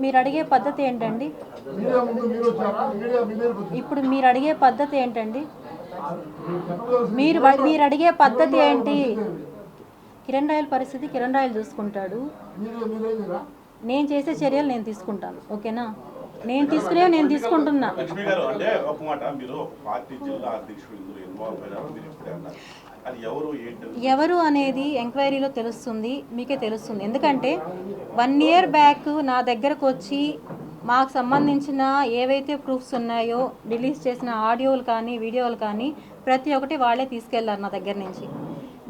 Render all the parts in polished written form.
మీరు అడిగే పద్ధతి ఏంటండి? ఇప్పుడు మీరు అడిగే పద్ధతి ఏంటండి? మీరు అడిగే పద్ధతి ఏంటి? కిరణ్ రాయల్ పరిస్థితి కిరణ్ రాయల్ చూసుకుంటాడు. నేను చేసే చర్యలు నేను తీసుకుంటాను. ఓకేనా? నేను తీసుకునేవి నేను తీసుకుంటున్నా. ఎవరు అనేది ఎంక్వైరీలో తెలుస్తుంది, మీకే తెలుస్తుంది. ఎందుకంటే 1 ఇయర్ బ్యాక్ నా దగ్గరకు వచ్చి మాకు సంబంధించిన ఏవైతే ప్రూఫ్స్ ఉన్నాయో రిలీజ్ చేసిన ఆడియోలు కానీ వీడియోలు కానీ ప్రతి ఒక్కటి వాళ్ళే తీసుకెళ్లారు నా దగ్గర నుంచి.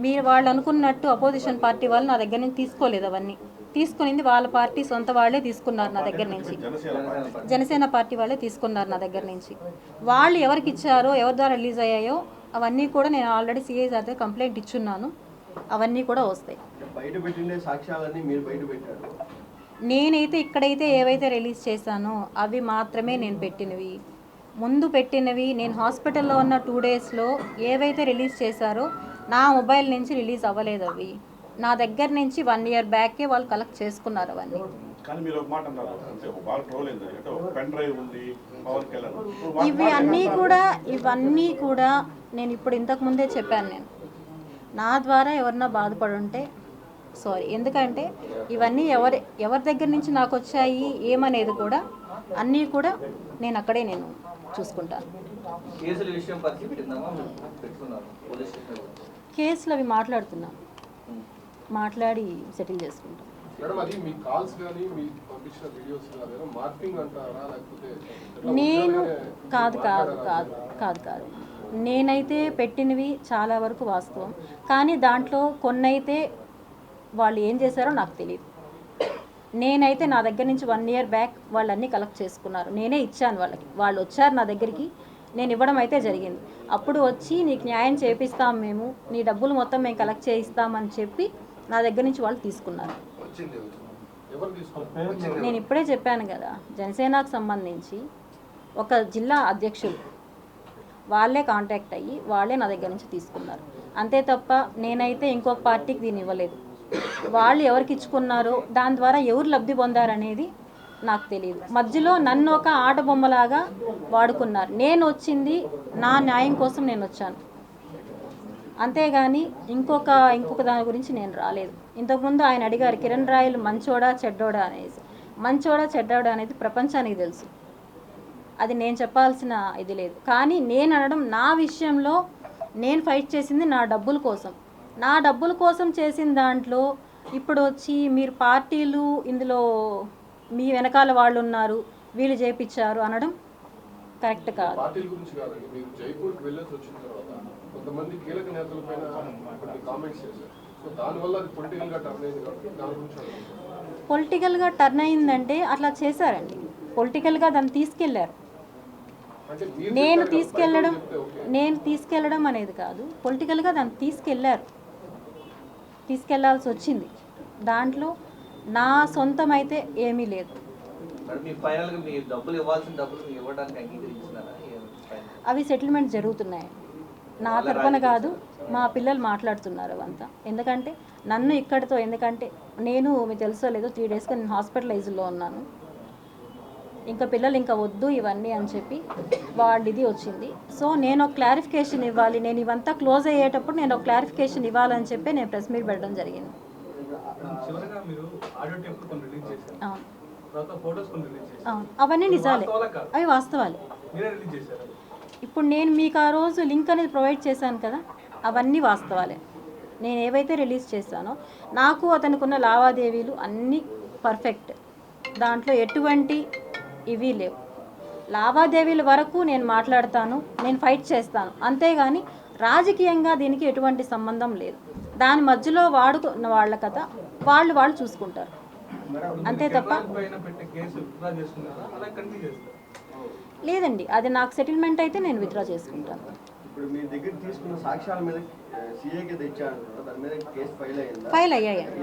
మీరు వాళ్ళు అనుకున్నట్టు అపోజిషన్ పార్టీ వాళ్ళు నా దగ్గర నుంచి తీసుకోలేదు. అవన్నీ తీసుకునింది వాళ్ళ పార్టీ సొంత వాళ్ళే తీసుకున్నారు నా దగ్గర నుంచి. జనసేన పార్టీ వాళ్ళే తీసుకున్నారు నా దగ్గర నుంచి. వాళ్ళు ఎవరికి ఇచ్చారో, ఎవరి ద్వారా రిలీజ్ అయ్యాయో అవన్నీ కూడా నేను ఆల్రెడీ సిఐ సార్ దగ్గర కంప్లైంట్ ఇచ్చున్నాను. అవన్నీ కూడా వస్తాయి. నేనైతే ఇక్కడైతే ఏవైతే రిలీజ్ చేశానో అవి మాత్రమే నేను పెట్టినవి. ముందు పెట్టినవి నేను హాస్పిటల్లో ఉన్న 2 డేస్లో ఏవైతే రిలీజ్ చేశారో నా మొబైల్ నుంచి రిలీజ్ అవ్వలేదు. అవి నా దగ్గర నుంచి 1 ఇయర్ బ్యాకే వాళ్ళు కలెక్ట్ చేసుకున్నారు అవన్నీ. ఇవన్నీ కూడా నేను ఇప్పుడు ఇంతకు ముందే చెప్పాను. నేను నా ద్వారా ఎవరన్నా బాధపడి ఉంటే సారీ. ఎందుకంటే ఇవన్నీ ఎవరి దగ్గర నుంచి నాకు వచ్చాయి ఏమనేది కూడా అన్నీ కూడా నేను అక్కడే నేను చూసుకుంటాను. కేసులు అవి మాట్లాడుతున్నాను, మాట్లాడి సెటిల్ చేసుకుంటాం. నేను కాదు నేనైతే పెట్టినవి చాలా వరకు వాస్తవం. కానీ దాంట్లో కొన్నైతే వాళ్ళు ఏం చేశారో నాకు తెలియదు. నేనైతే నా దగ్గర నుంచి 1 ఇయర్ బ్యాక్ వాళ్ళన్నీ కలెక్ట్ చేసుకున్నారు. నేనే ఇచ్చాను వాళ్ళకి. వాళ్ళు వచ్చారు నా దగ్గరికి, నేను ఇవ్వడం అయితే జరిగింది. అప్పుడు వచ్చి నీకు న్యాయం చేపిస్తాం, మేము నీ డబ్బులు మొత్తం మేము కలెక్ట్ చేయిస్తామని చెప్పి నా దగ్గర నుంచి వాళ్ళు తీసుకున్నారు. నేను ఇప్పుడే చెప్పాను కదా, జనసేనకు సంబంధించి ఒక జిల్లా అధ్యక్షులు వాళ్ళే కాంటాక్ట్ అయ్యి వాళ్ళే నా దగ్గర నుంచి తీసుకున్నారు. అంతే తప్ప నేనైతే ఇంకొక పార్టీకి దీన్ని ఇవ్వలేదు. వాళ్ళు ఎవరికి ఇచ్చుకున్నారో దాని ద్వారా ఎవరు లబ్ధి పొందారనేది నాకు తెలియదు. మధ్యలో నన్ను ఒక ఆట బొమ్మలాగా వాడుకున్నారు. నేను వచ్చింది నా న్యాయం కోసం నేను వచ్చాను, అంతేగాని ఇంకొక దాని గురించి నేను రాలేదు. ఇంతకుముందు ఆయన అడిగారు కిరణ్ రాయల్ మంచోడా చెడ్డోడా అనేసి. మంచోడా చెడ్డోడా అనేది ప్రపంచానికి తెలుసు, అది నేను చెప్పాల్సిన ఇది లేదు. కానీ నేను అనడం, నా విషయంలో నేను ఫైట్ చేసింది నా డబ్బుల కోసం. నా డబ్బుల కోసం చేసిన దాంట్లో ఇప్పుడు వచ్చి మీరు పార్టీలు ఇందులో మీ వెనకాల వాళ్ళు ఉన్నారు, వీళ్ళు చేయించారు అనడం కరెక్ట్ కాదు. పొలిటికల్గా టర్న్ అయిందంటే అట్లా చేశారండి. పొలిటికల్గా దాన్ని తీసుకెళ్లారు. నేను తీసుకెళ్ళడం అనేది కాదు, పొలిటికల్గా దాన్ని తీసుకెళ్లాల్సి వచ్చింది. దాంట్లో నా సొంతం అయితే ఏమీ లేదు. అవి సెటిల్మెంట్ జరుగుతున్నాయి. నా తరపున కాదు, మా పిల్లలు మాట్లాడుతున్నారు అవంతా. ఎందుకంటే నన్ను ఇక్కడితో, ఎందుకంటే నేను మీకు తెలుసో లేదో 3 డేస్గా నేను హాస్పిటలైజ్లో ఉన్నాను. ఇంకా పిల్లలు ఇంకా వద్దు ఇవన్నీ అని చెప్పి వాళ్ళు ఇది వచ్చింది. సో నేను ఒక క్లారిఫికేషన్ ఇవ్వాలి, నేను ఇవంతా క్లోజ్ అయ్యేటప్పుడు నేను ఒక క్లారిఫికేషన్ ఇవ్వాలని చెప్పి నేను ప్రెస్ మీట్ పెట్టడం జరిగింది. అవన్నీ నిజాలే, అవి వాస్తవాలే. ఇప్పుడు నేను మీకు ఆ రోజు లింక్ అనేది ప్రొవైడ్ చేశాను కదా, అవన్నీ వాస్తవాలే. నేను ఏవైతే రిలీజ్ చేశానో నాకు అతనికి ఉన్న లావాదేవీలు అన్నీ పర్ఫెక్ట్, దాంట్లో ఎటువంటి ఇవి లేవు. లావాదేవీల వరకు నేను మాట్లాడతాను, నేను ఫైట్ చేస్తాను, అంతేగాని రాజకీయంగా దీనికి ఎటువంటి సంబంధం లేదు. దాని మధ్యలో వాడుకున్న వాళ్ళ కథ వాళ్ళు చూసుకుంటారు, అంతే తప్ప లేదండి. అది నాకు సెటిల్మెంట్ అయితే నేను విత్డ్రా చేసుకుంటాను. ఫైల్ అయ్యాయండి,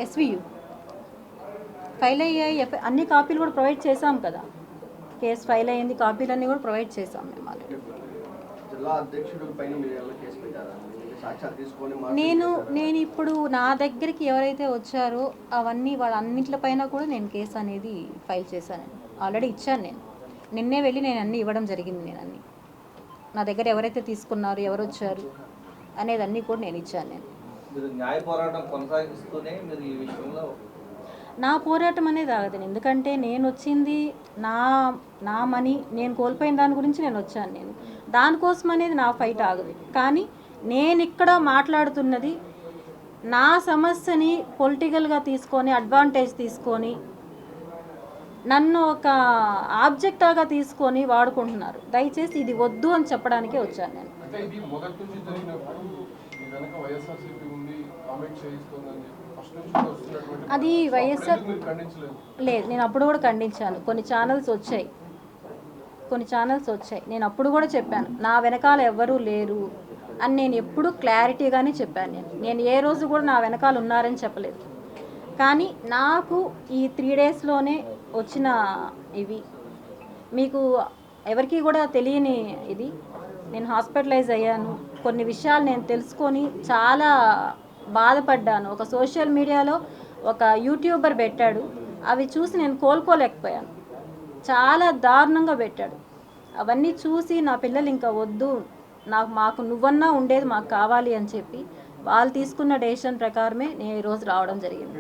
SVU ఫైల్ అయ్యాయి. అన్ని కాపీలు కూడా ప్రొవైడ్ చేసాం కదా, కేసు ఫైల్ అయ్యింది, కాపీలన్నీ కూడా ప్రొవైడ్ చేసాం మేము. సాక్ష్యాలు తీసుకొని నేను ఇప్పుడు నా దగ్గరికి ఎవరైతే వచ్చారో అవన్నీ వాళ్ళన్నింటిపైన కూడా నేను కేసు అనేది ఫైల్ చేశాను. ఆల్రెడీ ఇచ్చాను. నిన్నే వెళ్ళి నేను అన్నీ ఇవ్వడం జరిగింది. నేను అన్నీ నా దగ్గర ఎవరైతే తీసుకున్నారు, ఎవరు వచ్చారు అనేది అన్నీ కూడా నేను ఇచ్చాను. మీరు న్యాయ పోరాటం కొనసాగిస్తూనే మీరు ఈ విషయంలో నా పోరాటం అనేది ఆగదు. ఎందుకంటే నేను వచ్చింది నా మనీ నేను కోల్పోయిన దాని గురించి నేను వచ్చాను. దానికోసం అనేది నా ఫైట్ ఆగదు. కానీ నేను ఇక్కడ మాట్లాడుతున్నది నా సమస్యని పొలిటికల్గా తీసుకొని అడ్వాంటేజ్ తీసుకొని నన్ను ఒక ఆబ్జెక్టాగా తీసుకొని వాడుకుంటున్నారు. దయచేసి ఇది వద్దు అని చెప్పడానికే వచ్చాను నేను. అది వైఎస్ఆర్ లేదు, నేను అప్పుడు కూడా ఖండించాను. కొన్ని ఛానల్స్ వచ్చాయి. నేను అప్పుడు కూడా చెప్పాను నా వెనకాల ఎవ్వరూ లేరు అని. నేను ఎప్పుడు క్లారిటీగానే చెప్పాను. నేను ఏ రోజు కూడా నా వెనకాల ఉన్నారని చెప్పలేదు. కానీ నాకు ఈ 3 డేస్లోనే వచ్చిన ఇవి మీకు ఎవరికి కూడా తెలియని ఇది. నేను హాస్పిటలైజ్ అయ్యాను. కొన్ని విషయాలు నేను తెలుసుకొని చాలా బాధపడ్డాను. ఒక సోషల్ మీడియాలో ఒక యూట్యూబర్ పెట్టాడు, అవి చూసి నేను కోలుకోలేకపోయాను. చాలా దారుణంగా పెట్టాడు. అవన్నీ చూసి నా పిల్లలు ఇంకా వద్దు, మాకు నువ్వన్నా ఉండేది మాకు కావాలి అని చెప్పి వాళ్ళు తీసుకున్న డెసిషన్ ప్రకారమే నేను ఈరోజు రావడం జరిగింది.